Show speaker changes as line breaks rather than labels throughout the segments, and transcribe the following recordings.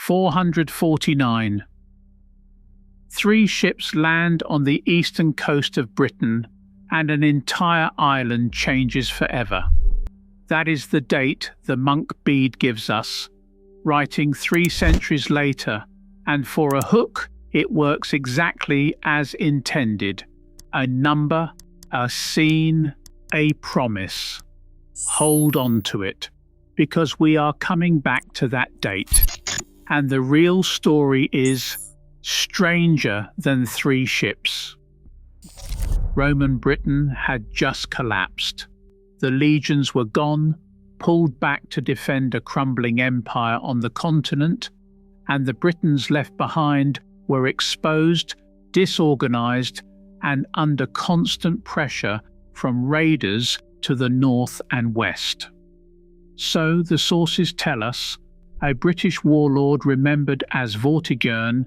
449. 3 ships land on the eastern coast of Britain, and an entire island changes forever. That is the date the monk Bede gives us, writing 3 centuries later, and for a hook it works exactly as intended. A number, a scene, a promise. Hold on to it, because we are coming back to that date. And the real story is stranger than 3 ships. Roman Britain had just collapsed. The legions were gone, pulled back to defend a crumbling empire on the continent, and the Britons left behind were exposed, disorganized, and under constant pressure from raiders to the north and west. So, the sources tell us, a British warlord remembered as Vortigern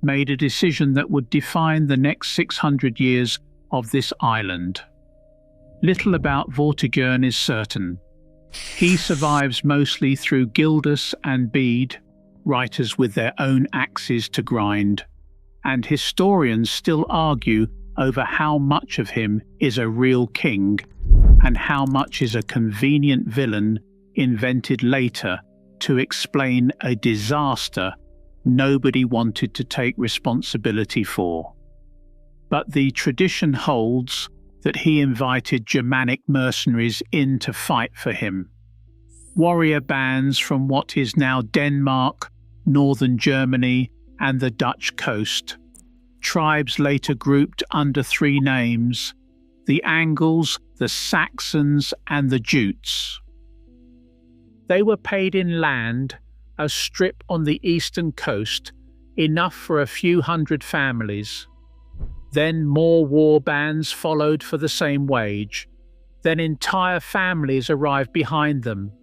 made a decision that would define the next 600 years of this island. Little about Vortigern is certain. He survives mostly through Gildas and Bede, writers with their own axes to grind, and historians still argue over how much of him is a real king and how much is a convenient villain invented later to explain a disaster nobody wanted to take responsibility for. But the tradition holds that he invited Germanic mercenaries in to fight for him. Warrior bands from what is now Denmark, northern Germany, and the Dutch coast. Tribes later grouped under 3 names: the Angles, the Saxons, and the Jutes. They were paid in land, a strip on the eastern coast, enough for a few hundred families. Then more war bands followed for the same wage. Then entire families arrived behind them.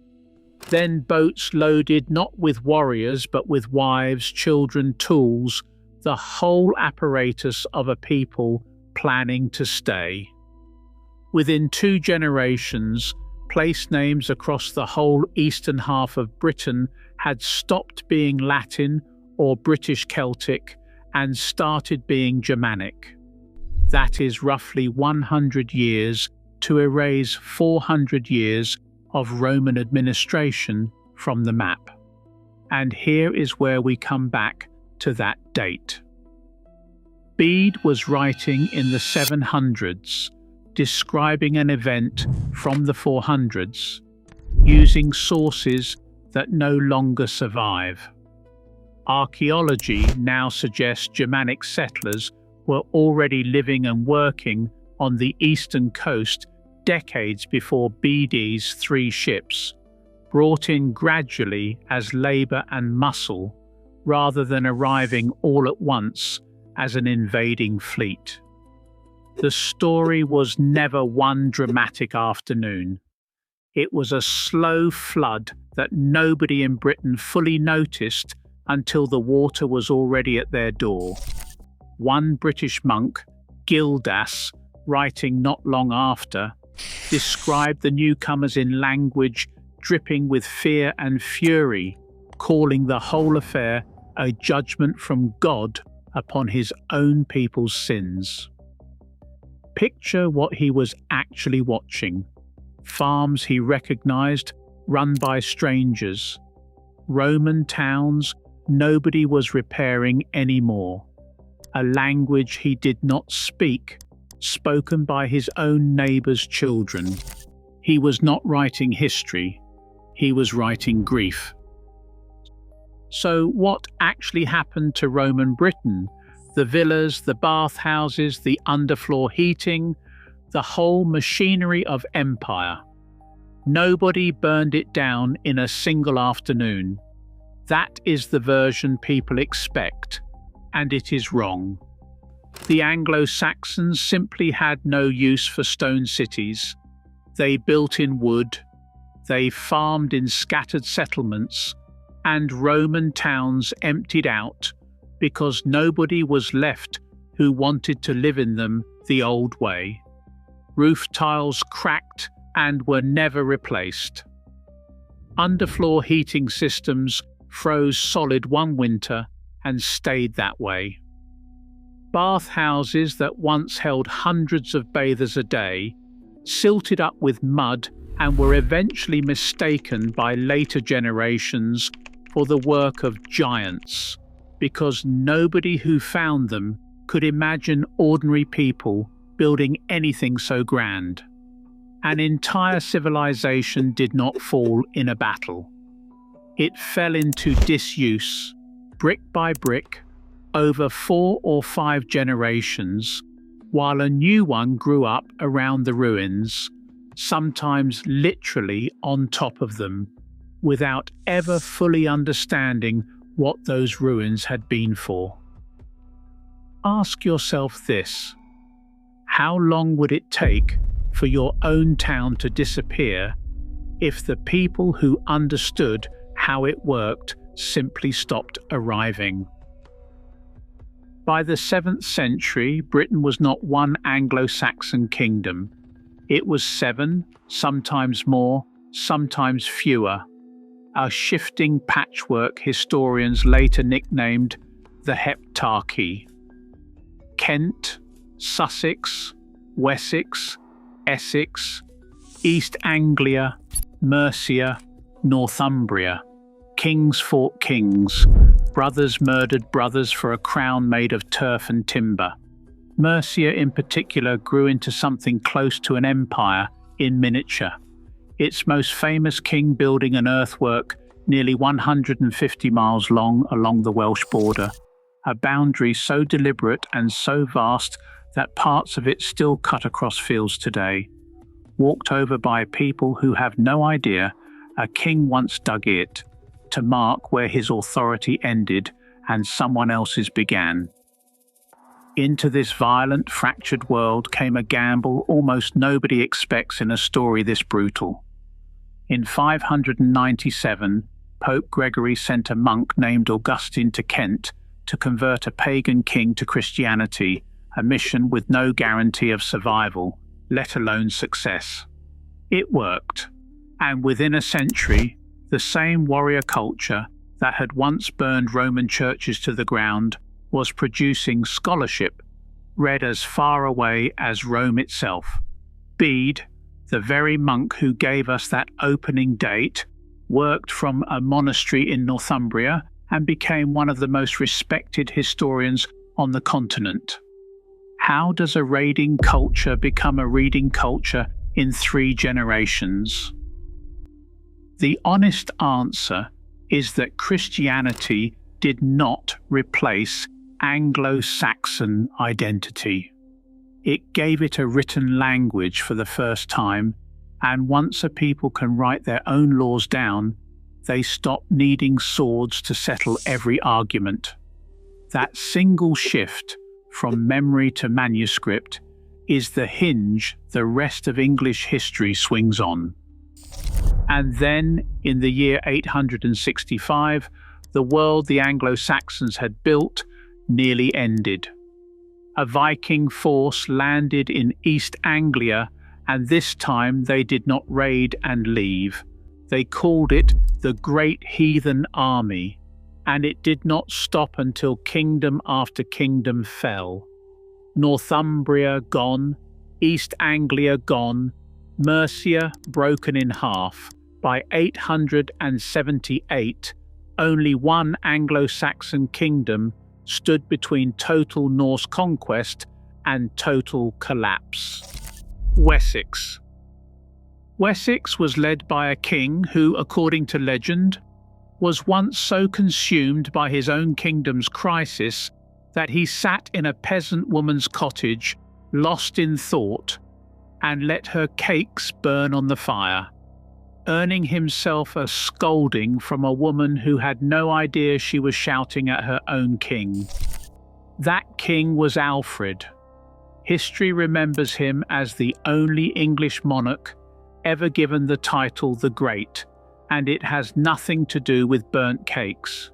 Then boats loaded not with warriors but with wives, children, tools, the whole apparatus of a people planning to stay. Within 2 generations, place names across the whole eastern half of Britain had stopped being Latin or British Celtic and started being Germanic. That is roughly 100 years to erase 400 years of Roman administration from the map. And here is where we come back to that date. Bede was writing in the 700s, describing an event from the 400s, using sources that no longer survive. Archaeology now suggests Germanic settlers were already living and working on the eastern coast decades before Bede's 3 ships, brought in gradually as labour and muscle, rather than arriving all at once as an invading fleet. The story was never one dramatic afternoon. It was a slow flood that nobody in Britain fully noticed until the water was already at their door. One British monk, Gildas, writing not long after, described the newcomers in language dripping with fear and fury, calling the whole affair a judgment from God upon his own people's sins. Picture what he was actually watching. Farms he recognized, run by strangers. Roman towns nobody was repairing anymore. A language he did not speak, spoken by his own neighbours' children. He was not writing history, he was writing grief. So what actually happened to Roman Britain? The villas, the bathhouses, the underfloor heating, the whole machinery of empire. Nobody burned it down in a single afternoon. That is the version people expect, and it is wrong. The Anglo-Saxons simply had no use for stone cities. They built in wood, they farmed in scattered settlements, and Roman towns emptied out because nobody was left who wanted to live in them the old way. Roof tiles cracked and were never replaced. Underfloor heating systems froze solid one winter and stayed that way. Bathhouses that once held hundreds of bathers a day silted up with mud and were eventually mistaken by later generations for the work of giants, because nobody who found them could imagine ordinary people building anything so grand. An entire civilization did not fall in a battle. It fell into disuse, brick by brick, over 4 or 5 generations, while a new one grew up around the ruins, sometimes literally on top of them, without ever fully understanding what those ruins had been for. Ask yourself this: how long would it take for your own town to disappear if the people who understood how it worked simply stopped arriving? By the 7th century, Britain was not one Anglo-Saxon kingdom. It was 7, sometimes more, sometimes fewer, a shifting patchwork historians later nicknamed the Heptarchy. Kent, Sussex, Wessex, Essex, East Anglia, Mercia, Northumbria. Kings fought kings. Brothers murdered brothers for a crown made of turf and timber. Mercia in particular grew into something close to an empire in miniature, its most famous king building an earthwork nearly 150 miles long along the Welsh border, a boundary so deliberate and so vast that parts of it still cut across fields today, walked over by people who have no idea a king once dug it to mark where his authority ended and someone else's began. Into this violent, fractured world came a gamble almost nobody expects in a story this brutal. In 597, Pope Gregory sent a monk named Augustine to Kent to convert a pagan king to Christianity, a mission with no guarantee of survival, let alone success. It worked, and within a century, the same warrior culture that had once burned Roman churches to the ground was producing scholarship read as far away as Rome itself. Bede, the very monk who gave us that opening date, worked from a monastery in Northumbria and became one of the most respected historians on the continent. How does a raiding culture become a reading culture in 3 generations? The honest answer is that Christianity did not replace Anglo-Saxon identity. It gave it a written language for the first time, and once a people can write their own laws down, they stop needing swords to settle every argument. That single shift from memory to manuscript is the hinge the rest of English history swings on. And then, in the year 865, the world the Anglo-Saxons had built nearly ended. A Viking force landed in East Anglia, and this time they did not raid and leave. They called it the Great Heathen Army, and it did not stop until kingdom after kingdom fell. Northumbria gone, East Anglia gone, Mercia broken in half. By 878, only one Anglo-Saxon kingdom stood between total Norse conquest and total collapse. Wessex. Wessex was led by a king who, according to legend, was once so consumed by his own kingdom's crisis that he sat in a peasant woman's cottage, lost in thought, and let her cakes burn on the fire, earning himself a scolding from a woman who had no idea she was shouting at her own king. That king was Alfred. History remembers him as the only English monarch ever given the title the Great, and it has nothing to do with burnt cakes.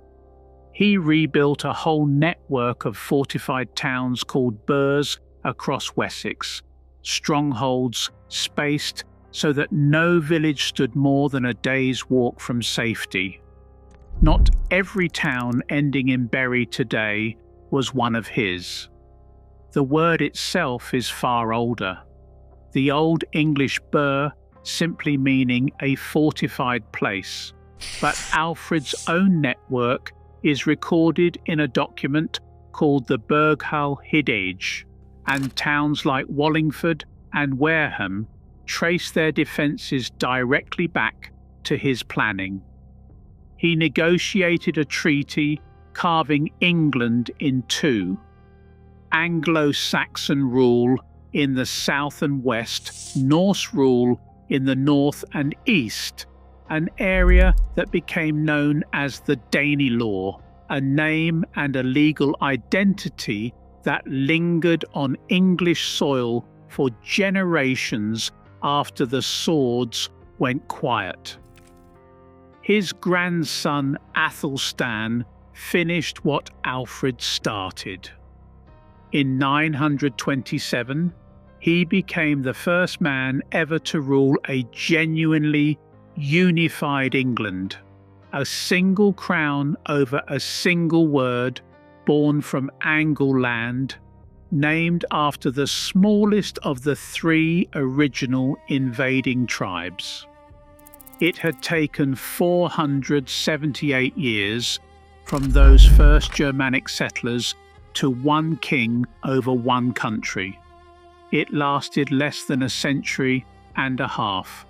He rebuilt a whole network of fortified towns called burhs across Wessex, strongholds spaced so that no village stood more than a day's walk from safety. Not every town ending in "berry" today was one of his. The word itself is far older. The Old English "burh" simply meaning a fortified place, but Alfred's own network is recorded in a document called the Burghall Hidage, and towns like Wallingford and Wareham trace their defences directly back to his planning. He negotiated a treaty carving England in two: Anglo-Saxon rule in the south and west, Norse rule in the north and east, an area that became known as the Danelaw, a name and a legal identity that lingered on English soil for generations after the swords went quiet. His grandson Athelstan finished what Alfred started. In 927, he became the first man ever to rule a genuinely unified England, a single crown over a single word born from Angleland, named after the smallest of the three original invading tribes. It had taken 478 years from those first Germanic settlers to one king over one country. It lasted less than a century and a half.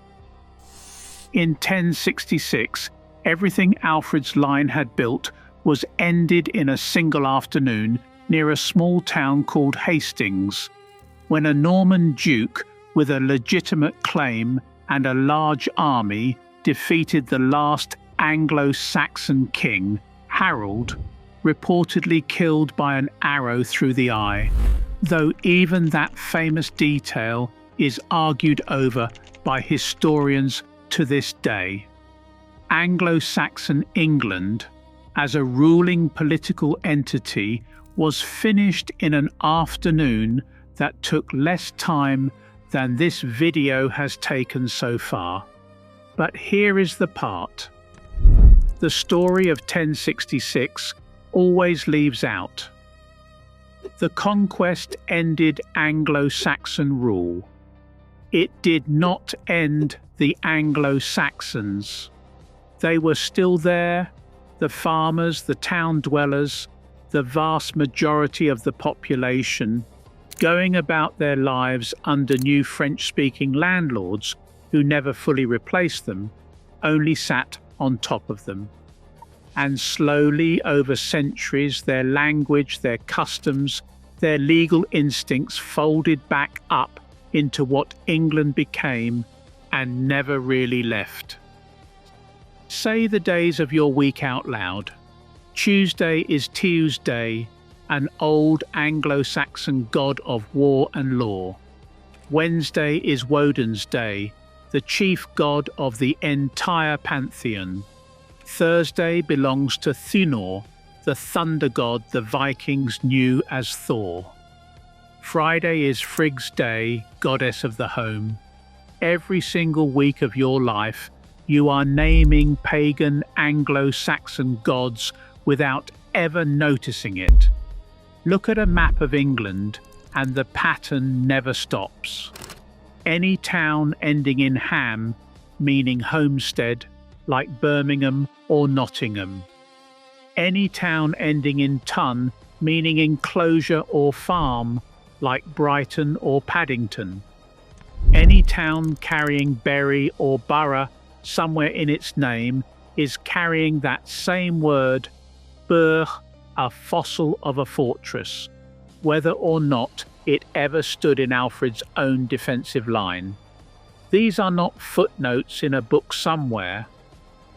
In 1066, everything Alfred's line had built was ended in a single afternoon near a small town called Hastings, when a Norman duke with a legitimate claim and a large army defeated the last Anglo-Saxon king, Harold, reportedly killed by an arrow through the eye, though even that famous detail is argued over by historians to this day. Anglo-Saxon England, as a ruling political entity, was finished in an afternoon that took less time than this video has taken so far. But here is the part. The story of 1066 always leaves out. The conquest ended Anglo-Saxon rule. It did not end the Anglo-Saxons. They were still there, the farmers, the town dwellers, the vast majority of the population, going about their lives under new French-speaking landlords who never fully replaced them, only sat on top of them. And slowly, over centuries, their language, their customs, their legal instincts folded back up into what England became and never really left. Say the days of your week out loud. Tuesday is Tuesday, an old Anglo-Saxon god of war and law. Wednesday is Woden's Day, the chief god of the entire pantheon. Thursday belongs to Thunor, the thunder god the Vikings knew as Thor. Friday is Frigg's Day, goddess of the home. Every single week of your life, you are naming pagan Anglo-Saxon gods without ever noticing it. Look at a map of England and the pattern never stops. Any town ending in ham, meaning homestead, like Birmingham or Nottingham. Any town ending in ton, meaning enclosure or farm, like Brighton or Paddington. Any town carrying berry or borough somewhere in its name is carrying that same word, burh, a fossil of a fortress, whether or not it ever stood in Alfred's own defensive line. These are not footnotes in a book somewhere.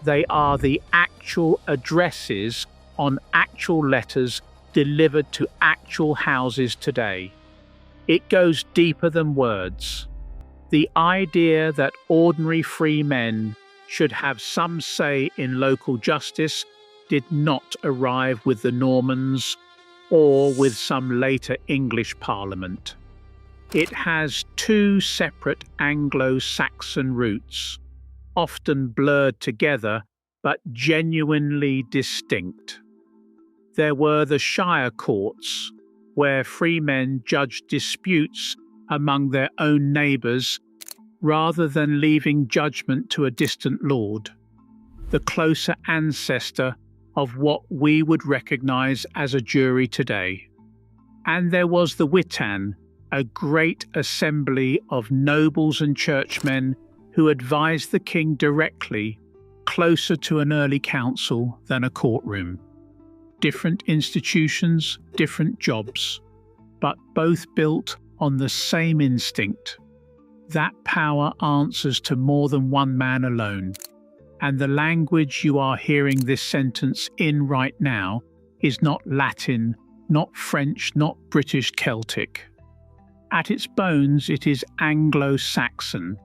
They are the actual addresses on actual letters delivered to actual houses today. It goes deeper than words. The idea that ordinary free men should have some say in local justice did not arrive with the Normans or with some later English Parliament. It has two separate Anglo-Saxon roots, often blurred together but genuinely distinct. There were the shire courts, where freemen judged disputes among their own neighbours rather than leaving judgment to a distant lord, the closer ancestor of what we would recognise as a jury today. And there was the witan, a great assembly of nobles and churchmen who advised the king directly, closer to an early council than a courtroom. Different institutions, different jobs, but both built on the same instinct. That power answers to more than one man alone. And the language you are hearing this sentence in right now is not Latin, not French, not British Celtic. At its bones, it is Anglo-Saxon,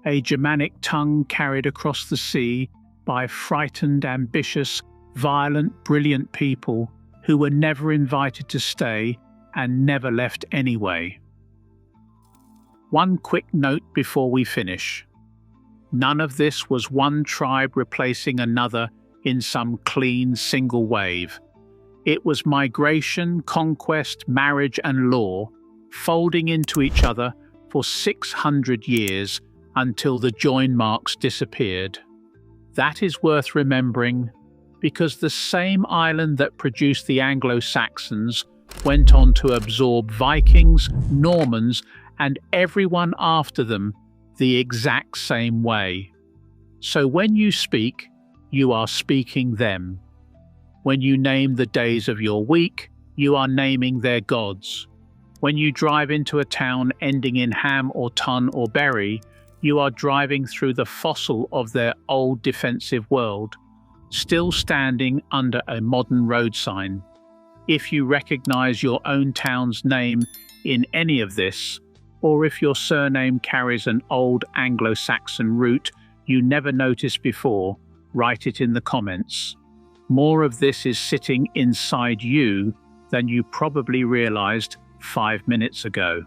a Germanic tongue carried across the sea by frightened, ambitious, violent, brilliant people who were never invited to stay and never left anyway. One quick note before we finish. None of this was one tribe replacing another in some clean single wave. It was migration, conquest, marriage and law folding into each other for 600 years until the join marks disappeared. That is worth remembering because the same island that produced the Anglo-Saxons went on to absorb Vikings, Normans and everyone after them the exact same way. So when you speak, you are speaking them. When you name the days of your week, you are naming their gods. When you drive into a town ending in ham or ton or berry, you are driving through the fossil of their old defensive world, still standing under a modern road sign. If you recognize your own town's name in any of this, or if your surname carries an old Anglo-Saxon root you never noticed before, write it in the comments. More of this is sitting inside you than you probably realized 5 minutes ago.